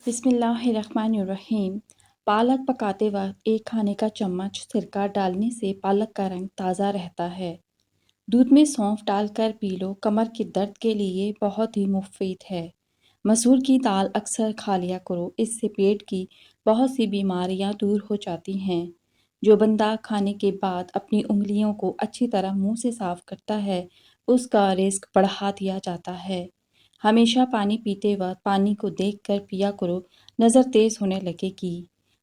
بسم اللہ الرحمن الرحیم۔ پالک پکاتے وقت ایک کھانے کا چمچ سرکہ ڈالنے سے پالک کا رنگ تازہ رہتا ہے۔ دودھ میں سونف ڈال کر پی لو، کمر کے درد کے لیے بہت ہی مفید ہے۔ مسور کی دال اکثر کھا لیا کرو، اس سے پیٹ کی بہت سی بیماریاں دور ہو جاتی ہیں۔ جو بندہ کھانے کے بعد اپنی انگلیوں کو اچھی طرح منہ سے صاف کرتا ہے، اس کا رزق بڑھا دیا جاتا ہے۔ ہمیشہ پانی پیتے وقت پانی کو دیکھ کر پیا کرو، نظر تیز ہونے لگے گی۔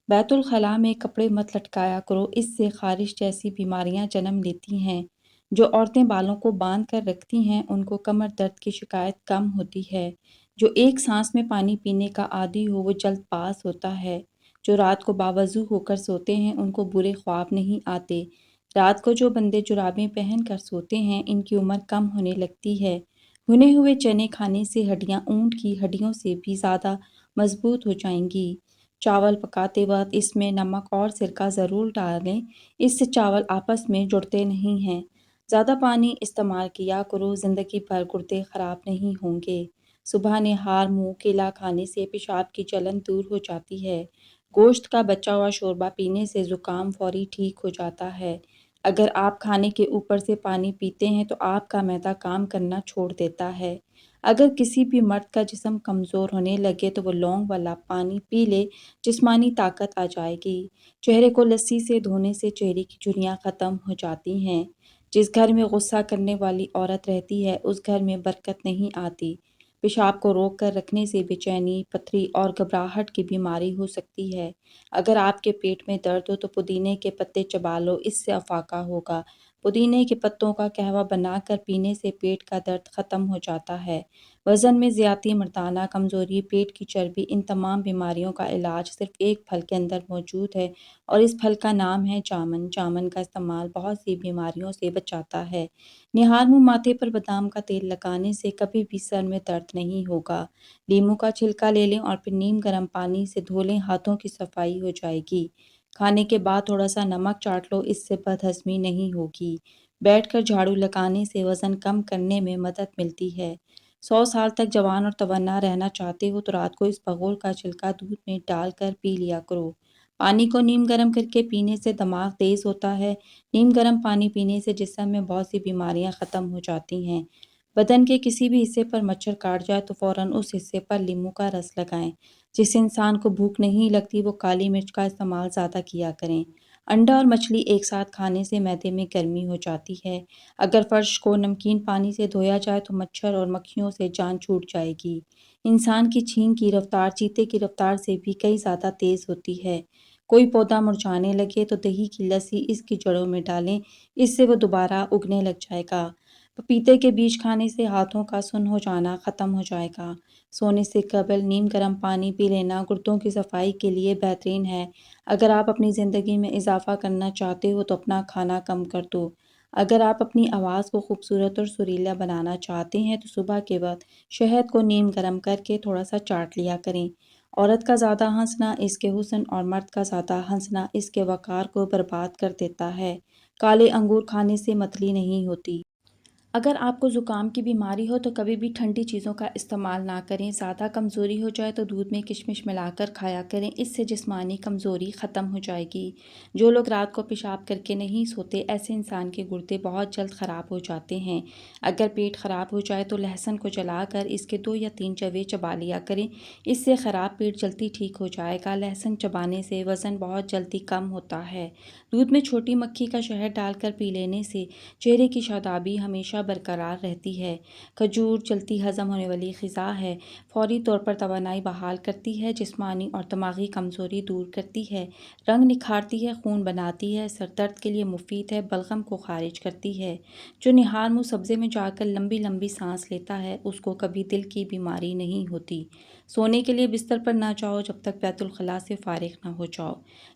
بیت الخلاء میں کپڑے مت لٹکایا کرو، اس سے خارش جیسی بیماریاں جنم لیتی ہیں۔ جو عورتیں بالوں کو باندھ کر رکھتی ہیں، ان کو کمر درد کی شکایت کم ہوتی ہے۔ جو ایک سانس میں پانی پینے کا عادی ہو، وہ جلد پاس ہوتا ہے۔ جو رات کو باوضو ہو کر سوتے ہیں، ان کو برے خواب نہیں آتے۔ رات کو جو بندے جرابیں پہن کر سوتے ہیں، ان کی عمر کم ہونے لگتی ہے۔ بھنے ہوئے چنے کھانے سے ہڈیاں اونٹ کی ہڈیوں سے بھی زیادہ مضبوط ہو جائیں گی۔ چاول پکاتے وقت اس میں نمک اور سرکہ ضرور ڈالیں، اس سے چاول آپس میں جڑتے نہیں ہیں۔ زیادہ پانی استعمال کیا کرو، زندگی بھر گردے خراب نہیں ہوں گے۔ صبح نہار منہ کیلا کھانے سے پیشاب کی جلن دور ہو جاتی ہے۔ گوشت کا بچا ہوا شوربہ پینے سے زکام فوری ٹھیک ہو جاتا ہے۔ اگر آپ کھانے کے اوپر سے پانی پیتے ہیں تو آپ کا معدہ کام کرنا چھوڑ دیتا ہے۔ اگر کسی بھی مرد کا جسم کمزور ہونے لگے تو وہ لونگ والا پانی پی لے، جسمانی طاقت آ جائے گی۔ چہرے کو لسی سے دھونے سے چہرے کی جھریاں ختم ہو جاتی ہیں۔ جس گھر میں غصہ کرنے والی عورت رہتی ہے، اس گھر میں برکت نہیں آتی۔ پیشاب کو روک کر رکھنے سے بے چینی، پتھری اور گھبراہٹ کی بیماری ہو سکتی ہے۔ اگر آپ کے پیٹ میں درد ہو تو پودینے کے پتے چبا لو، اس سے افاقہ ہوگا۔ پودینے کے پتوں کا قہوہ بنا کر پینے سے پیٹ کا درد ختم ہو جاتا ہے۔ وزن میں زیادتی، مردانہ کمزوری، پیٹ کی چربی، ان تمام بیماریوں کا علاج صرف ایک پھل کے اندر موجود ہے، اور اس پھل کا نام ہے جامن۔ جامن کا استعمال بہت سی بیماریوں سے بچاتا ہے۔ نہار منہ ماتھے پر بادام کا تیل لگانے سے کبھی بھی سر میں درد نہیں ہوگا۔ لیموں کا چھلکا لے لیں اور پھر نیم گرم پانی سے دھو لیں، ہاتھوں کی صفائی ہو جائے گی۔ کھانے کے بعد تھوڑا سا نمک چاٹ لو، اس سے بد ہضمی نہیں ہوگی۔ بیٹھ کر جھاڑو لگانے سے وزن کم کرنے میں مدد ملتی ہے۔ 100 سال تک جوان اور توانا رہنا چاہتے ہو تو رات کو اس بغول کا چھلکا دودھ میں ڈال کر پی لیا کرو۔ پانی کو نیم گرم کر کے پینے سے دماغ تیز ہوتا ہے۔ نیم گرم پانی پینے سے جسم میں بہت سی بیماریاں ختم ہو جاتی ہیں۔ بدن کے کسی بھی حصے پر مچھر کاٹ جائے تو فوراً اس حصے پر لیموں کا رس لگائیں۔ جس انسان کو بھوک نہیں لگتی وہ کالی مرچ کا استعمال زیادہ کیا کریں۔ انڈا اور مچھلی ایک ساتھ کھانے سے معدے میں گرمی ہو جاتی ہے۔ اگر فرش کو نمکین پانی سے دھویا جائے تو مچھر اور مکھیوں سے جان چھوٹ جائے گی۔ انسان کی چھینک کی رفتار چیتے کی رفتار سے بھی کئی زیادہ تیز ہوتی ہے۔ کوئی پودا مرجھانے لگے تو دہی کی لسی اس کی جڑوں میں ڈالیں، اس سے وہ دوبارہ اگنے لگ جائے گا۔ پپیتے کے بیج کھانے سے ہاتھوں کا سن ہو جانا ختم ہو جائے گا۔ سونے سے قبل نیم گرم پانی پی لینا گردوں کی صفائی کے لیے بہترین ہے۔ اگر آپ اپنی زندگی میں اضافہ کرنا چاہتے ہو تو اپنا کھانا کم کر دو۔ اگر آپ اپنی آواز کو خوبصورت اور سریلا بنانا چاہتے ہیں تو صبح کے وقت شہد کو نیم گرم کر کے تھوڑا سا چاٹ لیا کریں۔ عورت کا زیادہ ہنسنا اس کے حسن اور مرد کا زیادہ ہنسنا اس کے وقار کو برباد کر دیتا ہے۔ کالے انگور کھانے سے متلی نہیں ہوتی۔ اگر آپ کو زکام کی بیماری ہو تو کبھی بھی ٹھنڈی چیزوں کا استعمال نہ کریں۔ زیادہ کمزوری ہو جائے تو دودھ میں کشمش ملا کر کھایا کریں، اس سے جسمانی کمزوری ختم ہو جائے گی۔ جو لوگ رات کو پیشاب کر کے نہیں سوتے، ایسے انسان کے گردے بہت جلد خراب ہو جاتے ہیں۔ اگر پیٹ خراب ہو جائے تو لہسن کو جلا کر اس کے 2 یا 3 چوے چبا لیا کریں، اس سے خراب پیٹ جلدی ٹھیک ہو جائے گا۔ لہسن چبانے سے وزن بہت جلدی کم ہوتا ہے۔ دودھ میں چھوٹی مکھی کا شہد ڈال کر پی لینے سے چہرے کی شادابی ہمیشہ برقرار رہتی ہے۔ کھجور جلدی ہضم ہونے والی غذا ہے، فوری طور پر توانائی بحال کرتی ہے، جسمانی اور دماغی کمزوری دور کرتی ہے، رنگ نکھارتی ہے، خون بناتی ہے، سر درد کے لیے مفید ہے، بلغم کو خارج کرتی ہے۔ جو نہار منہ سبزے میں جا کر لمبی لمبی سانس لیتا ہے، اس کو کبھی دل کی بیماری نہیں ہوتی۔ سونے کے لیے بستر پر نہ جاؤ جب تک بیت الخلاء سے فارغ نہ ہو جاؤ۔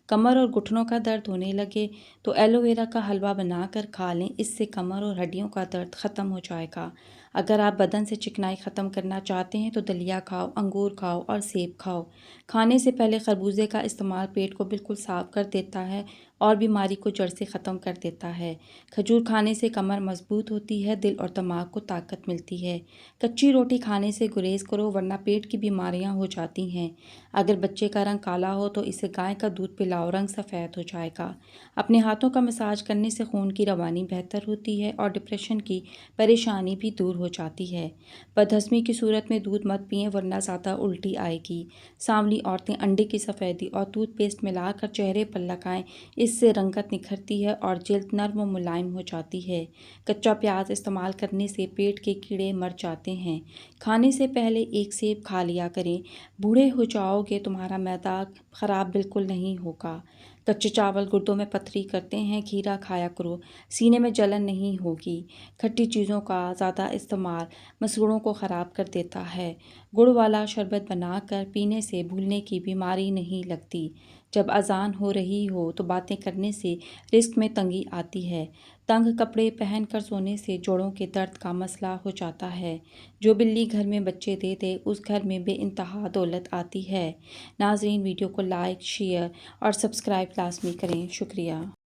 کمر اور گھٹنوں کا درد ہونے لگے تو ایلو ویرا کا حلوہ بنا کر کھا لیں، اس سے کمر اور ہڈیوں کا درد ختم ہو جائے گا۔ اگر آپ بدن سے چکنائی ختم کرنا چاہتے ہیں تو دلیا کھاؤ، انگور کھاؤ اور سیب کھاؤ۔ کھانے سے پہلے خربوزے کا استعمال پیٹ کو بالکل صاف کر دیتا ہے اور بیماری کو جڑ سے ختم کر دیتا ہے۔ کھجور کھانے سے کمر مضبوط ہوتی ہے، دل اور دماغ کو طاقت ملتی ہے۔ کچی روٹی کھانے سے گریز کرو ورنہ پیٹ کی بیماریاں ہو جاتی ہیں۔ اگر بچے کا رنگ کالا ہو تو اسے گائے کا دودھ پلاؤ، رنگ سفید ہو جائے گا۔ اپنے ہاتھوں کا مساج کرنے سے خون کی روانی بہتر ہوتی ہے اور ڈپریشن کی پریشانی بھی دور ہو جاتی ہے۔ بدہضمی کی صورت میں دودھ مت پئیں ورنہ زیادہ الٹی آئے گی۔ سانولی عورتیں انڈے کی سفیدی اور ٹوتھ پیسٹ ملا کر چہرے پر لگائیں، اس سے رنگت نکھرتی ہے اور جلد نرم و ملائم ہو جاتی ہے۔ کچا پیاز استعمال کرنے سے پیٹ کے کیڑے مر جاتے ہیں۔ کھانے سے پہلے ایک سیب کھا لیا کریں۔ بوڑھے ہو جاؤ گے تمہارا معدہ خراب بالکل نہیں ہوگا۔ کچے چاول گردوں میں پتھری کرتے ہیں، کھیرا کھایا کرو، سینے میں جلن نہیں ہوگی۔ کھٹی چیزوں کا زیادہ استعمال مسوڑھوں کو خراب کر دیتا ہے۔ گڑ والا شربت بنا کر پینے سے بھولنے کی بیماری نہیں لگتی۔ جب اذان ہو رہی ہو تو باتیں کرنے سے رزق میں تنگی آتی ہے۔ تنگ کپڑے پہن کر سونے سے جوڑوں کے درد کا مسئلہ ہو جاتا ہے۔ جو بلی گھر میں بچے دے دے اس گھر میں بے انتہا دولت آتی ہے۔ ناظرین، ویڈیو کو لائک، شیئر اور سبسکرائب لازمی کریں۔ شکریہ۔